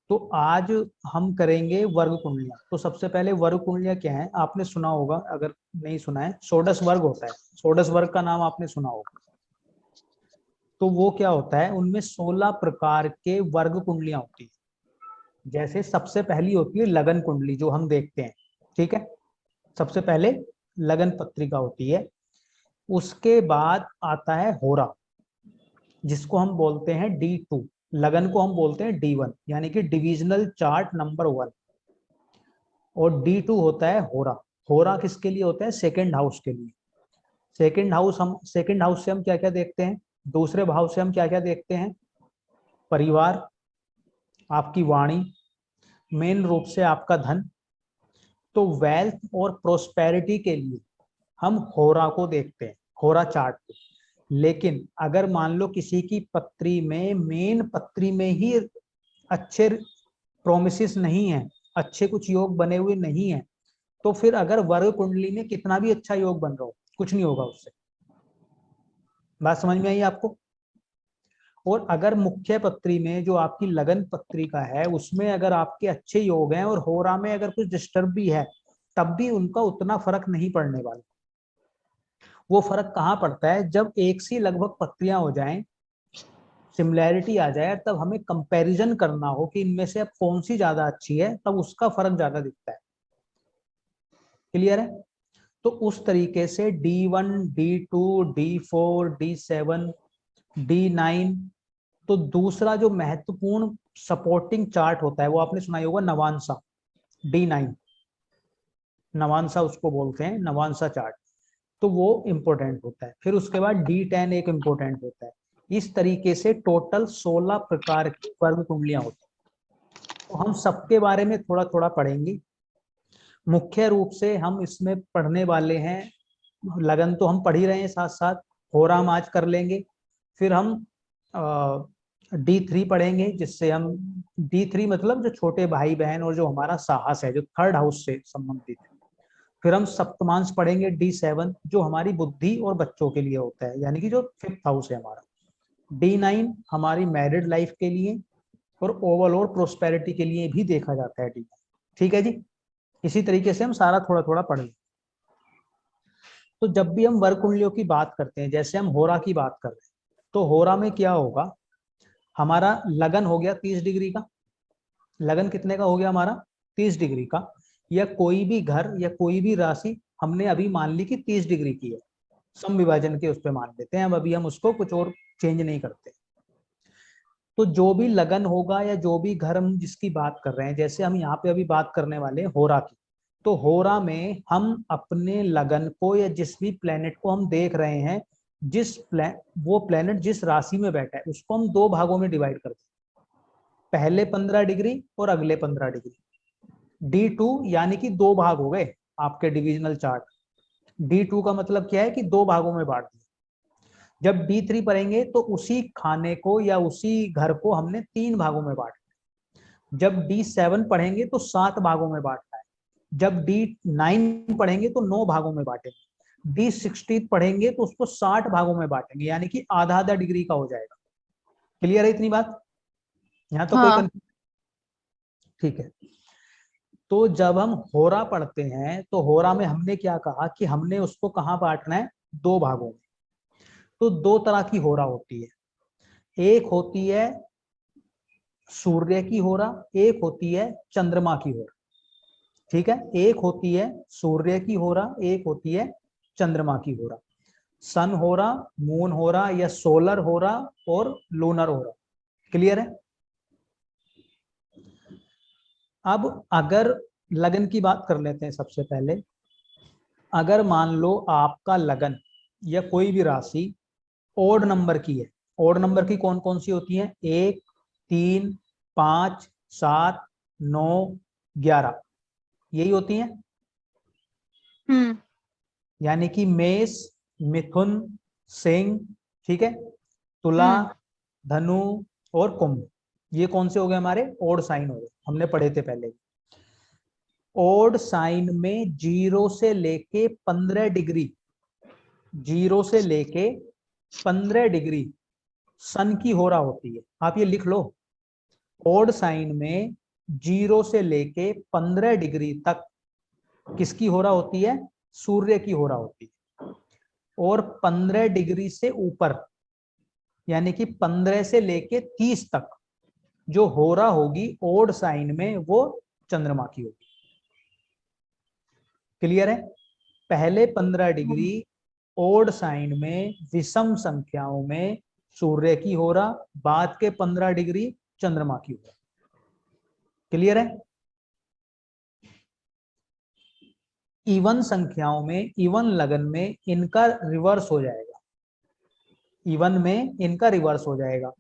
तो आज हम करेंगे वर्ग कुंडलियां। तो सबसे पहले वर्ग कुंडलियां क्या है, आपने सुना होगा, अगर नहीं सुना है षोडश वर्ग होता है। षोडश वर्ग का नाम आपने सुना होगा। तो वो क्या होता है, उनमें 16 प्रकार के वर्ग कुंडलियां होती है। जैसे सबसे पहली होती है लगन कुंडली जो हम देखते हैं, ठीक है। सबसे पहले लगन पत्रिका होती है। उसके बाद आता है होरा, जिसको हम बोलते हैं D2। लगन को हम बोलते हैं D1, यानी कि डिविजनल चार्ट नंबर 1। और D2 होता है होरा। होरा किसके लिए होता है, सेकंड हाउस के लिए। सेकंड हाउस से हम क्या क्या देखते हैं, दूसरे भाव से हम क्या क्या देखते हैं, परिवार, आपकी वाणी, मेन रूप से आपका धन। तो वेल्थ और प्रोस्पेरिटी के लिए हम होरा को देखते हैं, होरा चार्ट को। लेकिन अगर मान लो किसी की पत्री में, मेन पत्री में ही अच्छे प्रोमिसेस नहीं है, अच्छे कुछ योग बने हुए नहीं है, तो फिर अगर वर्ग कुंडली में कितना भी अच्छा योग बन रहा हो, कुछ नहीं होगा उससे। बात समझ में आई आपको। और अगर मुख्य पत्री में जो आपकी लगन पत्रिका है उसमें अगर आपके अच्छे योग हैं और होरा में अगर कुछ डिस्टर्ब भी है, तब भी उनका उतना फर्क नहीं पड़ने वाला। वो फर्क कहाँ पड़ता है, जब एक सी लगभग पत्रियां हो जाएं, सिमिलैरिटी आ जाए, तब हमें कंपैरिजन करना हो कि इनमें से अब कौन सी ज्यादा अच्छी है, तब उसका फर्क ज्यादा दिखता है। क्लियर है। तो उस तरीके से D1, D2, D4, D7, D9। तो दूसरा जो महत्वपूर्ण सपोर्टिंग चार्ट होता है वो आपने सुना ही होगा, नवांसा। D9 नवांसा उसको बोलते हैं, नवांसा चार्ट। तो वो इंपॉर्टेंट होता है। फिर उसके बाद D10 एक इंपॉर्टेंट होता है। इस तरीके से टोटल 16 प्रकार की वर्ग कुंडलियां होती हैं। तो हम सबके बारे में थोड़ा थोड़ा पढ़ेंगे। मुख्य रूप से हम इसमें पढ़ने वाले हैं, लगन तो हम पढ़ ही रहे हैं, साथ साथ होरा हम आज कर लेंगे। फिर हम D3 पढ़ेंगे, जिससे हम D3 मतलब जो छोटे भाई बहन और जो हमारा साहस है, जो थर्ड हाउस से संबंधित है। फिर हम सप्तमांश पढ़ेंगे D7, जो हमारी बुद्धि और बच्चों के लिए होता है, यानी कि जो फिफ्थ हाउस है हमारा। D9 हमारी मैरिड लाइफ के लिए और ओवरऑल प्रोस्पेरिटी के लिए भी देखा जाता है D9। ठीक है जी। इसी तरीके से हम सारा थोड़ा थोड़ा पढ़ेंगे। तो जब भी हम वर्ग कुंडलियों की बात करते हैं, जैसे हम होरा की बात कर रहे हैं, तो होरा में क्या होगा, हमारा लगन हो गया 30 डिग्री का। लगन कितने का हो गया हमारा, 30 डिग्री का। या कोई भी घर या कोई भी राशि हमने अभी मान ली कि 30 डिग्री की है, सम विभाजन के उस पर मान लेते हैं, अब अभी हम उसको कुछ और चेंज नहीं करते। तो जो भी लगन होगा या जो भी घर हम जिसकी बात कर रहे हैं, जैसे हम यहाँ पे अभी बात करने वाले हैं होरा की। तो होरा में हम अपने लगन को या जिस भी प्लेनेट को हम देख रहे हैं, वो प्लेनेट जिस राशि में बैठा है उसको हम दो भागों में डिवाइड करते हैं, पहले 15 डिग्री और अगले 15 डिग्री। D2 यानी कि दो भाग हो गए आपके डिविजनल चार्ट। D2 का मतलब क्या है कि दो भागों में बांट दिया। जब D3 पढ़ेंगे तो उसी खाने को या उसी घर को हमने तीन भागों में बांटा। जब D7 पढ़ेंगे तो 7 भागों में बांटना है। जब D9 पढ़ेंगे तो 9 भागों में बांटेंगे। D16 पढ़ेंगे तो उसको 60 भागों में बांटेंगे, यानी कि आधा आधा डिग्री का हो जाएगा। क्लियर है इतनी बात, यहाँ तो कोई हाँ। कंफ्यूजन। ठीक है। तो जब हम होरा पढ़ते हैं तो होरा में हमने क्या कहा कि हमने उसको कहाँ बांटना है, दो भागों में। तो दो तरह की होरा होती है, एक होती है सूर्य की होरा, एक होती है चंद्रमा की होरा। ठीक है, एक होती है सूर्य की होरा, एक होती है चंद्रमा की होरा। सन होरा, मून होरा या सोलर होरा और लूनर होरा। क्लियर है। अब अगर लगन की बात कर लेते हैं सबसे पहले। अगर मान लो आपका लगन या कोई भी राशि ओड नंबर की है। ओड नंबर की कौन कौन सी होती है, 1, 3, 5, 7, 9, 11, यही होती हैं। हम्म। यानी कि मेष, मिथुन, सिंह, ठीक है, तुला, हम्म। धनु और कुंभ। ये कौन से हो गए, हमारे ओड साइन हो गए, हमने पढ़े थे पहले। ओड साइन में 0 से लेके 15 डिग्री, 0 से लेके 15 डिग्री सन की होरा होती है। आप ये लिख लो, ओड साइन में 0 से लेके 15 डिग्री तक किसकी होरा होती है? सूर्य की होरा होती है। और 15 डिग्री से ऊपर यानी कि 15 से लेके 30 तक जो होरा होगी ओड साइन में वो चंद्रमा की होगी। क्लियर है? पहले 15 डिग्री ओड साइन में विषम संख्याओं में सूर्य की होरा, बाद के 15 डिग्री चंद्रमा की होरा। क्लियर है? इवन संख्याओं में, इवन लगन में इनका रिवर्स हो जाएगा। इवन में इनका रिवर्स हो जाएगा,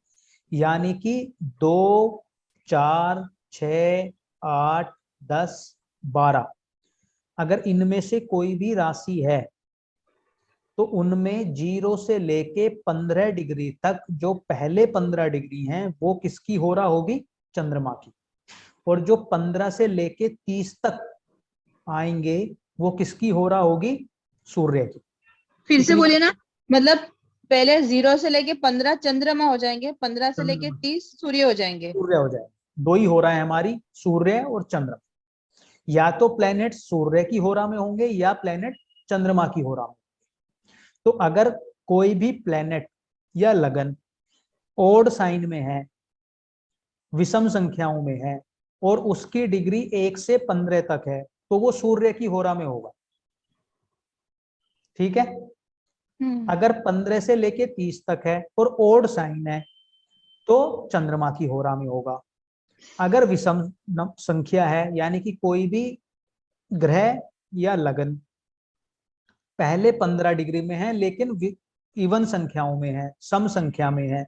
यानी कि 2, 4, 6, 8, 10, 12 अगर इनमें से कोई भी राशि है तो उनमें 0 से लेके 15 डिग्री तक जो पहले 15 डिग्री हैं वो किसकी होरा होगी? चंद्रमा की। और जो 15 से लेके 30 तक आएंगे वो किसकी होरा होगी? सूर्य की। फिर से बोलिए ना, मतलब पहले 0 से लेके 15 चंद्रमा हो जाएंगे, 15 से लेके 30 सूर्य हो जाएंगे। सूर्य हो जाएंगे। दो ही होरा है हमारी, सूर्य और चंद्रमा। या तो प्लेनेट सूर्य की होरा में होंगे या प्लेनेट चंद्रमा की होरा में। तो अगर कोई भी प्लेनेट या लगन ओड साइन में है, विषम संख्याओं में है और उसकी डिग्री 1 से 15 तक है तो वो सूर्य की होरा में होगा। ठीक है? अगर 15 से लेके 30 तक है और ओड साइन है तो चंद्रमा की होरा में होगा। अगर विषम संख्या है यानी कि कोई भी ग्रह या लगन पहले 15 डिग्री में है लेकिन इवन संख्याओं में है, सम संख्या में है,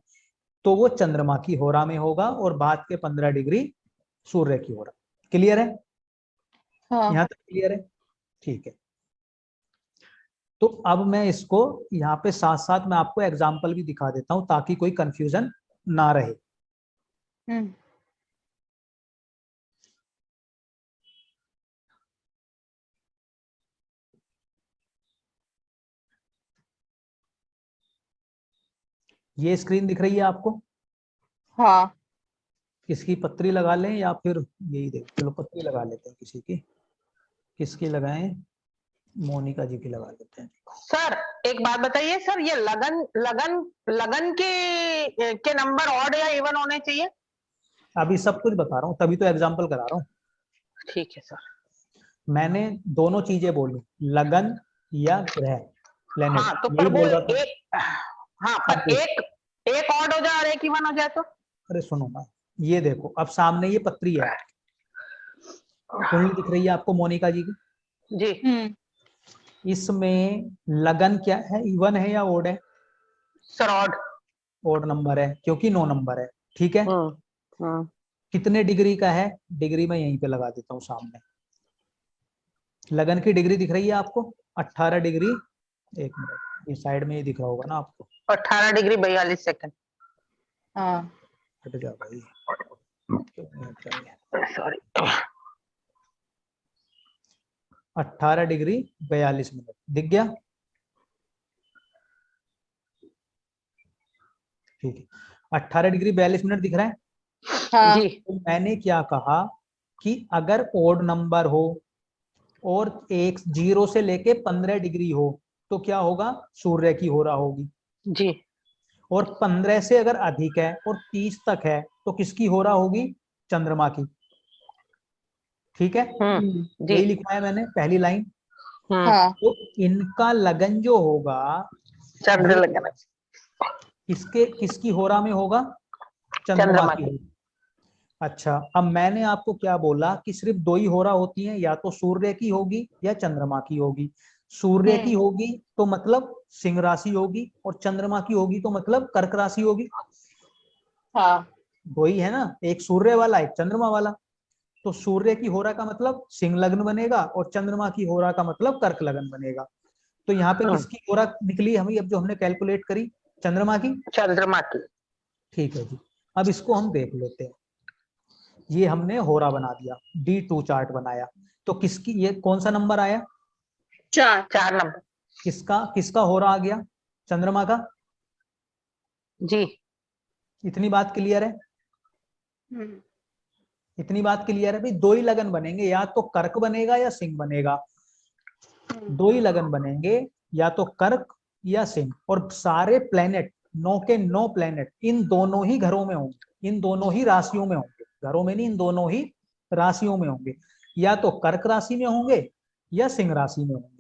तो वो चंद्रमा की होरा में होगा और बाद के 15 डिग्री सूर्य की होरा। क्लियर है? हाँ। यहाँ तक क्लियर है? ठीक है। तो अब मैं इसको यहाँ पे साथ साथ मैं आपको एग्जाम्पल भी दिखा देता हूं ताकि कोई कंफ्यूजन ना रहे। ये स्क्रीन दिख रही है आपको? हाँ। किसकी पत्री लगा लें या फिर यही देख, चलो पत्री लगा लेते हैं किसी की। किसकी लगाएं? मोनिका जी की लगा लेते हैं। सर एक बात बताइए सर, ये लगन लगन लगन के नंबर ऑड या इवन होने चाहिए? अभी सब कुछ बता रहा हूँ, तभी तो एग्जाम्पल करा रहा हूँ। ठीक है सर। मैंने दोनों चीजें बोली, लगन या ग्रह, प्लेनेट, हाँ तो यही पर वो बोल रहा था। एक, हाँ पर एक ऑड हो जाए और एक इवन हो जाए तो? अरे सुनो ना, ये देखो अब सामने ये पत्री है, कुंडली दिख रही है आपको मोनिका जी की? जी। इसमें लगन क्या है, इवन है या ओड है? Sir odd. ओड नंबर है क्योंकि 9 नंबर है। ठीक है? कितने डिग्री का है? डिग्री में यहीं पे लगा देता हूँ सामने। लगन की डिग्री दिख रही है आपको? 18 डिग्री, एक मिनट, ये साइड में ही दिख रहा होगा ना आपको, 18 डिग्री 42 सेकंड। हाँ। हट जा भाई, सॉरी। 18 डिग्री 42 मिनट दिख गया? ठीक है, 18 डिग्री 42 मिनट दिख रहा है? हाँ। जी। तो मैंने क्या कहा कि अगर ओड नंबर हो और 0 से लेके 15 डिग्री हो तो क्या होगा? सूर्य की होरा होगी। जी। और 15 से अगर अधिक है और 30 तक है तो किसकी होरा होगी? चंद्रमा की। ठीक है? जी। यही लिखा है मैंने पहली लाइन। हाँ। तो इनका लगन जो होगा चंद्र ये लगन किसकी होरा में होगा? चंद्रमा चंद्रमा की की। होगी। अच्छा, अब मैंने आपको क्या बोला कि सिर्फ दो ही होरा होती हैं, या तो सूर्य की होगी या चंद्रमा की होगी। सूर्य की होगी तो मतलब सिंह राशि होगी और चंद्रमा की होगी तो मतलब कर्क राशि होगी। हाँ। दो ही है ना, एक सूर्य वाला एक चंद्रमा वाला। तो सूर्य की होरा का मतलब सिंह लग्न बनेगा और चंद्रमा की होरा का मतलब कर्क लग्न बनेगा। तो यहाँ पे किसकी होरा निकली हमें, अब जो हमने कैलकुलेट करी? चंद्रमा की। चंद्रमा की। ठीक है जी, अब इसको हम देख लेते हैं। ये हमने होरा बना दिया, D2 चार्ट बनाया, तो किसकी, ये कौन सा नंबर आया? 4 नंबर। किसका किसका होरा आ गया? चंद्रमा का। जी। इतनी बात क्लियर है? इतनी बात क्लियर है भाई। दो ही लगन बनेंगे, या तो कर्क बनेगा या सिंह बनेगा। दो ही लगन बनेंगे, या तो कर्क या सिंह। और सारे प्लेनेट, 9 के 9 प्लेनेट इन दोनों ही घरों में होंगे, इन दोनों ही राशियों में होंगे। घरों में नहीं, इन दोनों ही राशियों में होंगे। या तो कर्क राशि में होंगे या सिंह राशि में होंगे।